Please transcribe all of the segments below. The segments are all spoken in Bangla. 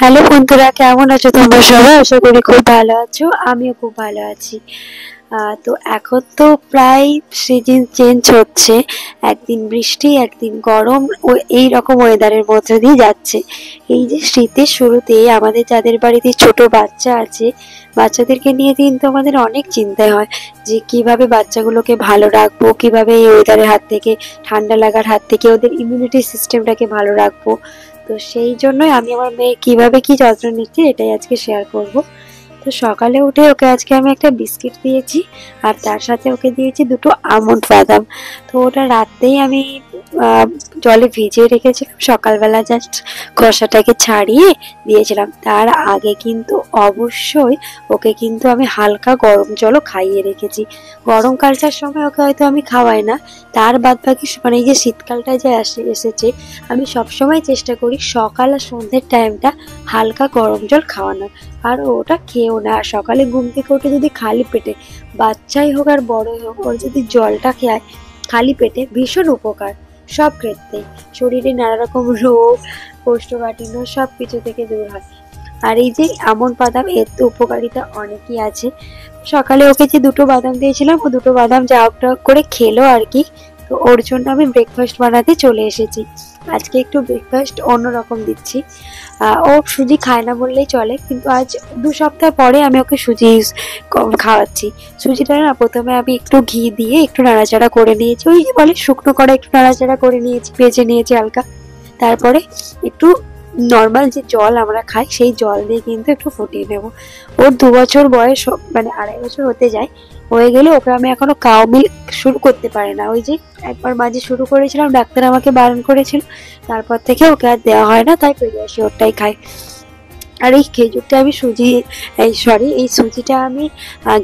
হ্যালো বন্ধুরা, কেমন আছো তোমরা সবাই? আশা করি খুব ভালো আছো। আমিও খুব ভালো আছি। তো এখন তো প্রায় সিজন চেঞ্জ হচ্ছে, একদিন বৃষ্টি একদিন গরম, ও এই রকম ওয়েদারের মধ্যে দিয়ে যাচ্ছে। এই যে শীতের শুরুতে আমাদের যাদের বাড়িতে ছোট বাচ্চা আছে, বাচ্চাদেরকে নিয়ে কিন্তু আমাদের অনেক চিন্তায় হয় যে কিভাবে বাচ্চাগুলোকে ভালো রাখবো, কিভাবে এই ওয়েদারের হাত থেকে, ঠান্ডা লাগার হাত থেকে ওদের ইমিউনিটি সিস্টেমটাকে ভালো রাখবো। তো সেই জন্যই আমি আমার মেয়ের কিভাবে কি যত্ন নিচ্ছি এটাই আজকে শেয়ার করব। তো সকালে উঠে ওকে আজকে আমি একটা বিস্কিট দিয়েছি, আর তার সাথে ওকে দিয়েছি দুটো আমন্ড বাদাম। তো ওটা রাতেই আমি জলে ভিজিয়ে রেখেছিলাম, সকালবেলা জাস্ট খোসাটাকে ছাড়িয়ে দিয়েছিলাম। তার আগে কিন্তু অবশ্যই ওকে কিন্তু আমি হালকা গরম জলও খাইয়ে রেখেছি। গরমকালটার সময় ওকে হয়তো আমি খাওয়াই না, তার বাদ বাকি মানে এই যে শীতকালটা যে এসেছে, আমি সবসময় চেষ্টা করি সকাল আর সন্ধ্যের টাইমটা হালকা গরম জল খাওয়ানোর। আর ওটা খেয়েও না, আর সকালে ঘুম থেকে উঠে যদি খালি পেটে, বাচ্চাই হোক আর বড়ই হোক, ওর যদি জলটা খায় খালি পেটে ভীষণ উপকার সব ক্ষেত্রে। শরীরে নানা রকম রোগ, কোষ্ঠকাঠিন্য সব কিছু থেকে দূর হয়। আর এই যে আমন্ড বাদাম, এর তো উপকারিতা অনেকই আছে। সকালে ওকে যে দুটো বাদাম দিয়েছিলাম, ও দুটো বাদাম যা হোক করে খেলো আর কি। তো ওর জন্য আমি ব্রেকফাস্ট বানাতে চলে এসেছি। আজকে একটু ব্রেকফাস্ট অন্যরকম দিচ্ছি। ও সুজি খায় না বললেই চলে, কিন্তু আজ 2 সপ্তাহ পরে আমি ওকে সুজি খাওয়াচ্ছি। সুজিটা না প্রথমে আমি একটু ঘি দিয়ে একটু নাড়াচাড়া করে নিয়েছি, ওই যে বলে শুকনো করে একটু নাড়াচাড়া করে নিয়েছি, ভেজে নিয়েছি হালকা। তারপরে একটু নর্মাল যে জল আমরা খাই সেই জল দিয়ে কিন্তু একটু ফুটিয়ে নেব। ওর 2 বছর বয়স, মানে 2.5 বছর হতে যায়, হয়ে গেলে ওকে আমি এখনো কাউ মিল্ক শুরু করতে পারি না। ওই যে একবার মাঝে শুরু করেছিলাম, ডাক্তার আমাকে বারণ করেছিল, তারপর থেকে ওকে আর দেওয়া হয় না, তাই পেডিয়াশিওরটাই খাই। আর এই খেজুরটা আমি এই সুজিটা আমি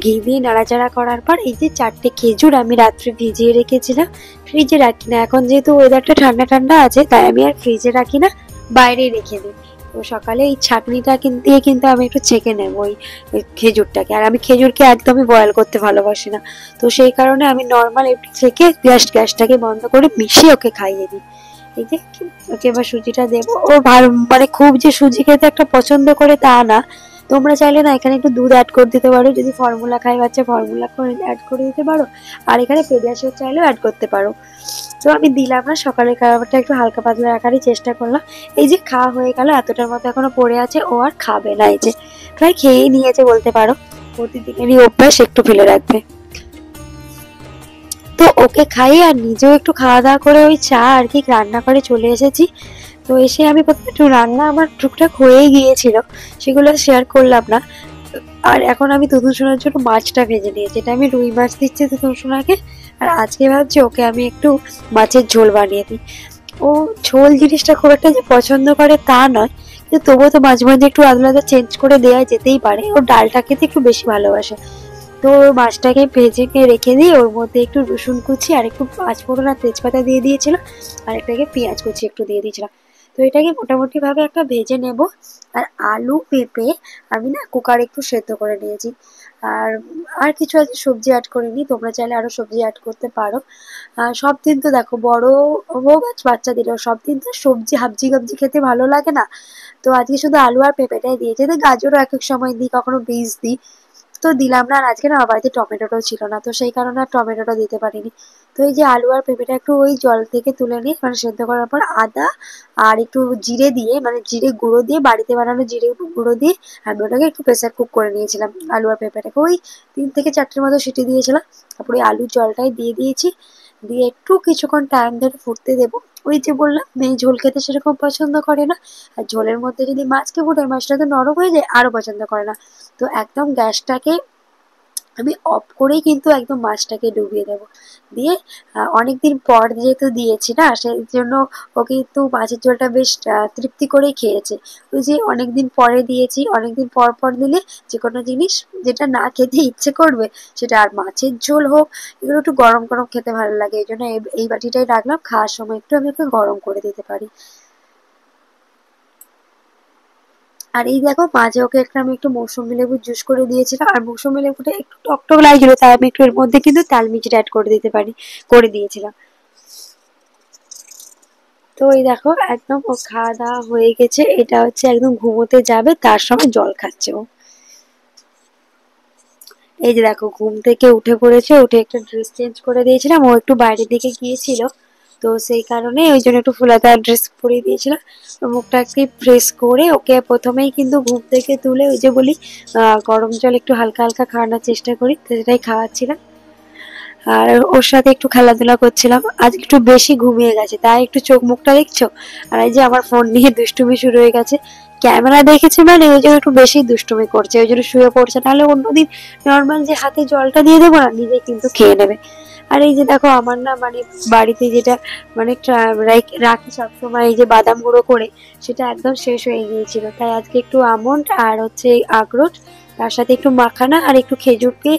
ঘি দিয়ে নাড়াচাড়া করার পর এই যে 4টে খেজুর আমি রাত্রে ভিজিয়ে রেখেছিলাম। ফ্রিজে রাখি না, এখন যেহেতু ওয়েদারটা ঠান্ডা ঠান্ডা আছে তাই আমি আর ফ্রিজে রাখি না, বাইরে রেখে দিই। তো সকালে এই ছাঁকনিটা দিয়ে কিন্তু আমি একটু ছেঁকে নেবো ওই খেজুরটাকে। আর আমি খেজুরকে একদমই বয়েল করতে ভালোবাসি না, তো সেই কারণে আমি নর্মাল একটু ছেঁকে গ্যাসটাকে বন্ধ করে মিশিয়ে ওকে খাইয়ে দিই। এই যে ওকে এবার সুজিটা দেবো। ও ভালো, মানে খুব যে সুজি খেতে একটা পছন্দ করে তা না। তোমরা চাইলে না এখানে একটু দুধ অ্যাড করে দিতে পারো, যদি ফর্মুলা খায় বাচ্চা ফর্মুলা করে অ্যাড করে দিতে পারো। আর এখানে পেডিয়াশিওর চাইলেও অ্যাড করতে পারো। তো আমি দিলাম না, সকালের খাবারটা একটু হালকা পাতলা রাখারই চেষ্টা করলাম। এই যে খাওয়া হয়ে গেল, এতটার মতো এখনো পড়ে আছে, ও আর খাবে না। এই যে প্রায় খেয়েই নিয়েছে বলতে পারো, প্রতিদিনেরই অভ্যাস একটু ফেলে রাখবে। তো ওকে খাইয়ে আর নিজেও একটু খাওয়া দাওয়া করে ওই চা আর কি রান্না করে চলে এসেছি। তো এসে আমি প্রথমে একটু রান্না আমার টুকটাক হয়েই গিয়েছিল, সেগুলো শেয়ার করলাম না। আর এখন আমি তুতুন সোনার জন্য মাছটা ভেজে নিয়েছি, এটা আমি রুই মাছ দিচ্ছি তুতুন সোনাকে। আর আজকে ভাবছি ওকে আমি একটু মাছের ঝোল বানিয়ে দিই। ও ঝোল জিনিসটা খুব একটা যে পছন্দ করে তা নয়, কিন্তু তবুও তো মাঝে মাঝে একটু আলাদা আলাদা চেঞ্জ করে দেওয়া যেতেই পারে। ও ডালটা খেতে একটু বেশি ভালোবাসে। তো মাছটাকে ভেজে রেখে দিয়ে ওর মধ্যে একটু রসুন কুচি আর একটু পাঁচফোড়ন আর তেজপাতা দিয়ে দিয়েছিলাম, আর একটাকে পেঁয়াজ কুচি একটু দিয়ে দিয়েছিলাম। তো এটাকে মোটামুটি ভাবে একটা ভেজে নেব। আর আলু পেঁপে আমি না কুকারে একটু সেদ্ধ করে নিয়েছি। আর আর কিছু আছে সবজি অ্যাড করিনি, তোমরা চাইলে আরো সবজি অ্যাড করতে পারো। সব দিন তো দেখো, বড় হোক আর বাচ্চাদেরও সব দিন তো সবজি হাবজি গাবজি খেতে ভালো লাগে না। তো আজকে শুধু আলু আর পেঁপেটাই দিয়েছি, এতে গাজরও এক এক সময় দিই, কখনো বীজ দিই। তো দিলাম না। আর আজকে না আমার বাড়িতে টমেটোটাও ছিল না, তো সেই কারণে আর টমেটোটা দিতে পারিনি। তো এই যে আলু আর পেঁপেটা একটু ওই জল থেকে তুলে নিয়ে, মানে সেদ্ধ করার পর আদা আর একটু জিরে দিয়ে, মানে জিরে গুঁড়ো দিয়ে, বাড়িতে বানানো জিরে গুঁড়ো দিয়ে আমি ওটাকে একটু প্রেসার কুক করে নিয়েছিলাম। আলু আর পেঁপেটাকে ওই 3 থেকে 4টের মতো সিটি দিয়েছিলাম। তারপরে আলুর জলটাই দিয়ে দিয়েছি, দিয়ে একটু কিছুক্ষণ টাইম ধরে ফুটতে দেবো। ওই যে বললাম মেয়ে ঝোল খেতে সেরকম পছন্দ করে না, আর ঝোলের মধ্যে যদি মাছকে ফোটাই মাছটা তো নরম হয়ে যায়, আরো পছন্দ করে না। তো একদম গ্যাসটাকে আমি অফ করেই কিন্তু একদম মাছটাকে ডুবিয়ে দেবো। দিয়ে অনেকদিন পর যেহেতু দিয়েছি না, সেই জন্য ও কিন্তু মাছের ঝোলটা বেশ তৃপ্তি করেই খেয়েছে। ওই যে অনেকদিন পরে দিয়েছি, অনেকদিন পর পর দিলে যে কোনো জিনিস যেটা না খেতে ইচ্ছে করবে সেটা, আর মাছের ঝোল হোক, এগুলো একটু গরম গরম খেতে ভালো লাগে, এই জন্য এই বাটিটাই রাখলাম, খাওয়ার সময় একটু আমি ওকে গরম করে দিতে পারি। আর এই দেখো মাঝে ওকে একটা আমি একটু মৌসুমী লেবুর জুস করে দিয়েছিলাম, আর মৌসুমী লেবুটা একটু টক টক লাগছিল, তাই আমি একটু এর মধ্যে কিন্তু তাল মিষ্টি অ্যাড করে দিয়েছিলাম। তো এই দেখো একদম ও খাওয়া দাওয়া হয়ে গেছে, এটা হচ্ছে একদম ঘুমোতে যাবে তার সময় জল খাচ্ছে ও। এই যে দেখো ঘুম থেকে উঠে পড়েছে, উঠে একটা ড্রেস চেঞ্জ করে দিয়েছিলাম, ও একটু বাইরের দিকে গিয়েছিল তো সেই কারণে ওই জন্য একটু ফুলাতা ড্রেস পরিয়ে দিয়েছিলাম। তো মুখটাকে ফ্রেশ করে ওকে প্রথমেই কিন্তু ঘুম থেকে তুলে ওই যে বলি গরম জল একটু হালকা হালকা খাওয়ানোর চেষ্টা করি, তো সেটাই খাওয়াচ্ছিলাম। আর ওর সাথে একটু খেলাধুলা করছিলাম, আজ একটু বেশি ঘুমিয়ে গেছে তাই একটু চোখ মুখটা দেখছো। আর এই যে আমার ফোন নিয়ে দুষ্টুমি শুরু হয়ে গেছে, ক্যামেরা দেখেছে মানে ওই জন্য একটু বেশি দুষ্টুমি করছে, ওই জন্য শুয়ে পড়ছে, নাহলে অন্যদিন নর্মাল যে হাতে জলটা দিয়ে দেবো না নিজে কিন্তু খেয়ে নেবে। আর এই যে দেখো আমার না মানে বাড়িতে যেটা মানে রাখি সবসময় এই যে বাদাম গুঁড়ো করে, সেটা একদম শেষ হয়ে গিয়েছিল, তাই আজকে একটু আমন্ড আর হচ্ছে আখরোট, তার সাথে একটু মাখানা আর একটু খেজুরকে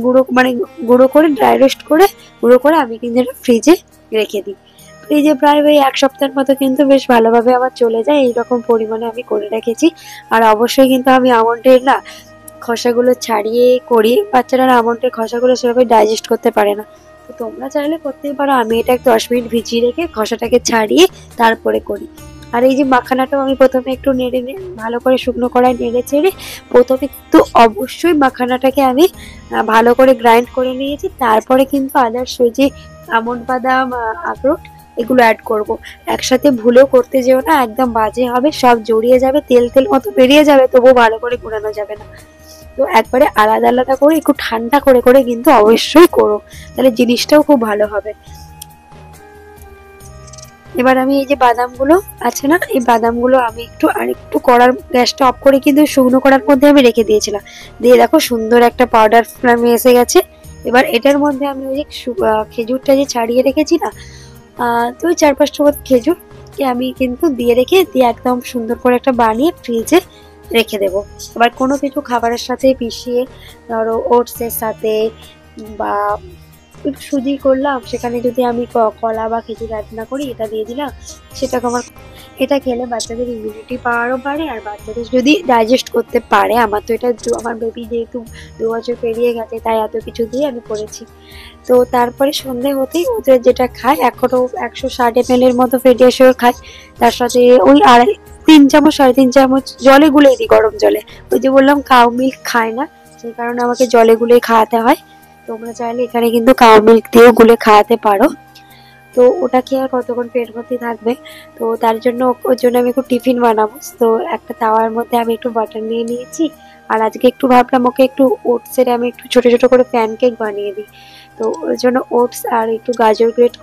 গুঁড়ো মানে গুঁড়ো করে ড্রাই রোস্ট করে গুঁড়ো করে আমি কিন্তু ফ্রিজে রেখে দিই। ফ্রিজে প্রায় ওই এক সপ্তাহের মতো কিন্তু বেশ ভালোভাবে আমার চলে যায়, এইরকম পরিমাণে আমি করে রেখেছি। আর অবশ্যই কিন্তু আমি আমন্ডের না খোসাগুলো ছাড়িয়ে করি, বাচ্চারা আমন্ডের খোসাগুলো সেভাবে ডাইজেস্ট করতে পারে না, তো তোমরা চাইলে করতেই পারো। আমি এটা 10 মিনিট ভিজিয়ে রেখে খোসাটাকে ছাড়িয়ে তারপরে করি। আর এই যে মাখানাটাও আমি প্রথমে একটু নেড়ে ভালো করে শুকনো কড়াই নেড়ে চেড়ে প্রথমে কিন্তু অবশ্যই মাখানাটাকে আমি ভালো করে গ্রাইন্ড করে নিয়েছি, তারপরে কিন্তু আদার্স ওই যে আমন্ড বাদাম আখরোট এগুলো অ্যাড করব। একসাথে ভুলেও করতে যেও না, একদম বাজে হবে, সব জড়িয়ে যাবে, তেল তেল মতো বেরিয়ে যাবে, তবুও ভালো করে গুঁড়ানো যাবে না। তো একবারে আলাদা আলাদা করে একটু ঠান্ডা করে করে কিন্তু অবশ্যই করো, তাহলে জিনিসটাও খুব ভালো হবে। এবার আমি এই যে বাদামগুলো আছে না, এই বাদামগুলো আমি একটু আরেকটু কড়ার গ্যাসটা অফ করে কিন্তু শুকনো কড়ার মধ্যে আমি রেখে দিয়েছিলাম, দিয়ে দেখো সুন্দর একটা পাউডার ফ্লেমে এসে গেছে। এবার এটার মধ্যে আমি ওই যে খেজুরটা যে ছাড়িয়ে রেখেছি না, তো ওই 4-5টা মতো খেজুরকে আমি কিন্তু দিয়ে রেখে দিয়ে একদম সুন্দর করে একটা বানিয়ে ফ্রিজে রেখে দেবো। এবার কোনো কিছু খাবারের সাথে মিশিয়ে ধরো ওটসের সাথে বা একটু সুজি করলাম, সেখানে যদি আমি কলা বা খেজুর অ্যাড না করি, এটা দিয়ে দিলাম, সেটা আমার এটা খেলে বাচ্চাদের ইমিউনিটি পাওয়ারও বাড়ে, আর বাচ্চাদের যদি ডাইজেস্ট করতে পারে, আমার তো এটা আমার বেবি যেহেতু 2 বছর পেরিয়ে গেছে তাই এত কিছু দিয়ে আমি করেছি। তো তারপরে সন্ধে হতেই ওদের যেটা খায়, এখনো 160 ml এর মতো ফেডিয়াশিওর খায়, তার সাথে ওই 3 চামচ 3.5 চামচ জলে গুলেই দিই, গরম জলে। ওই যে বললাম কাউ মিল্ক খায় না, সেই কারণে আমাকে জলে গুলেই খাওয়াতে হয়। তোমরা চাইলে এখানে কিন্তু কাউ মিল্ক দিয়েও গুলে খাওয়াতে পারো। তো ওটা খেয়ে আর কতক্ষণ পেট ভর্তি থাকবে, তো তার জন্য ওর জন্য আমি একটু টিফিন বানাবো। তো একটা তাওয়ার মধ্যে আমি একটু বাটার নিয়ে নিয়েছি, আর আজকে একটু ভাবলাম ওকে একটু ওটসের আমি একটু ছোট ছোট করে প্যানকেক বানিয়ে দিই। তো ওর জন্য ওটস আর একটু গাজর গ্রেট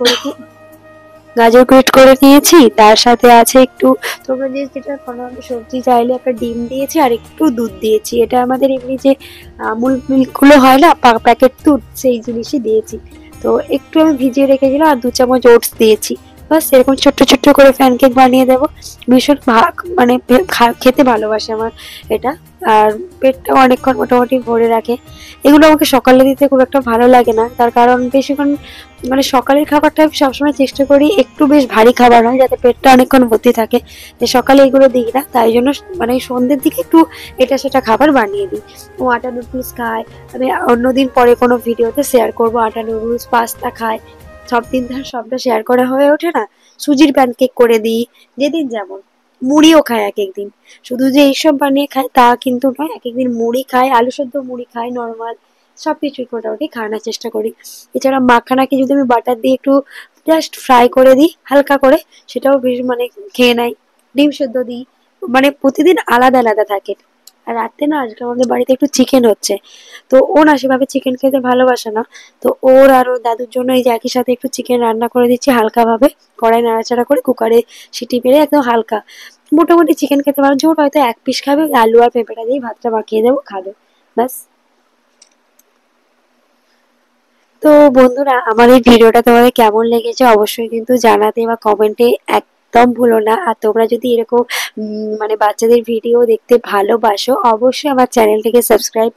করে নিয়েছি, তার সাথে আছে একটু তোমরা যে যেটা কোনো সবজি চাইলে একটা ডিম দিয়েছি আর একটু দুধ দিয়েছি, এটা আমাদের এমনি যে আমুল মিল্কগুলো হয় না প্যাকেট দুধ, সেই জিনিসই দিয়েছি। তো একটু আমি ভিজিয়ে রেখেছিলাম আর 2 চামচ ওটস দিয়েছি, বাস এরকম ছোট্ট ছোট্ট করে প্যানকেক বানিয়ে দেবো। ভীষণ মানে খেতে ভালোবাসে আমার এটা, আর পেটটাও অনেকক্ষণ মোটামুটি ভরে রাখে। এগুলো আমাকে সকালে দিতে খুব একটা ভালো লাগে না, তার কারণ বেশিক্ষণ মানে সকালের খাবারটা আমি সবসময় চেষ্টা করি একটু বেশ ভারী খাবার হয় যাতে পেটটা অনেকক্ষণ ভর্তি থাকে, যে সকালে এগুলো দিই না, তাই জন্য মানে সন্ধ্যের দিকে একটু এটা সেটা খাবার বানিয়ে দিই। ও আটা নুডলস খায়, আমি অন্যদিন পরে কোনো ভিডিওতে শেয়ার করবো, আটা নুডলস পাস্তা খায়, সব দিন ধর সবটা শেয়ার করা হয়ে ওঠে না। সুজির প্যানকেক করে দিই, যেদিন যেমন। মুড়িও খায় এক একদিন, শুধু যে এইসব বানিয়ে খায় তা কিন্তু নয়, এক একদিন মুড়ি খায়, আলু সেদ্ধ মুড়ি খায়, নর্মাল সবকিছুই মোটামুটি খাওয়ানোর চেষ্টা করি। এছাড়া মাখানাকে যদি আমি বাটার দিয়ে একটু জাস্ট ফ্রাই করে দিই হালকা করে, সেটাও বেশ মানে খেয়ে নেয়। ডিম সেদ্ধ দিই, মানে প্রতিদিন আলাদা আলাদা থাকে। আর রাতে না আজকে আমাদের বাড়িতে একটু চিকেন হচ্ছে, তো ও না সেভাবে চিকেন খেতে ভালোবাসে না, তো ওর আর ওর দাদুর জন্য এই যে একই সাথে একটু চিকেন রান্না করে দিচ্ছি হালকা ভাবে, কড়াই নাড়াচাড়া করে কুকারে সিটি মেরে একদম হালকা। মোটামুটি চিকেন খেতে পারো, ঝোল হয়তো 1 পিস খাবে, আলু আর পেঁপেটা দিয়ে ভাতটা মাখিয়ে দেবো, খাবে, ব্যাস। তো বন্ধুরা আমার এই ভিডিওটা তোমাদের কেমন লেগেছে অবশ্যই কিন্তু জানাতে বা কমেন্টে একদম ভুলো না। আর তোমরা যদি এরকম মানে বাচ্চাদের ভিডিও দেখতে ভালোবাসো, অবশ্যই আমার চ্যানেলটিকে সাবস্ক্রাইব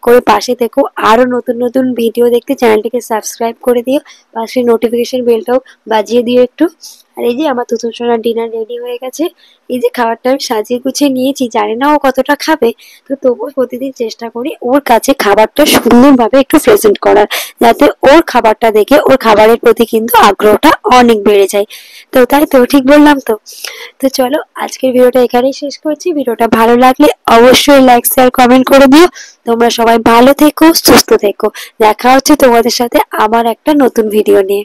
করে পাশে থেকো। আরো নতুন নতুন ভিডিও দেখতে চ্যানেলটিকে সাবস্ক্রাইব করে দিও, পাশে নোটিফিকেশন বেলটাও বাজিয়ে দিও একটু। আর এই যে আমার তুতুন সোনার ডিনার রেডি হয়ে গেছে। এই যে খাবারটা আমি সাজিয়ে গুছিয়ে নিয়েছি, জানি না ও কতটা খাবে, তো তবুও প্রতিদিন চেষ্টা করি ওর কাছে খাবারটা সুন্দরভাবে একটু প্রেজেন্ট করার, যাতে ওর খাবারটা দেখে ওর খাবারের প্রতি কিন্তু আগ্রহটা অনেক বেড়ে যায়। তো তাই তো, ঠিক বললাম তো? তো চলো আজকের ভিডিওটা এখানেই শেষ করছি। ভিডিওটা ভালো লাগলে অবশ্যই লাইক শেয়ার কমেন্ট করে দিও। তোমরা সবাই ভালো থেকো, সুস্থ থেকো। দেখা হচ্ছে তোমাদের সাথে আমার একটা নতুন ভিডিও নিয়ে।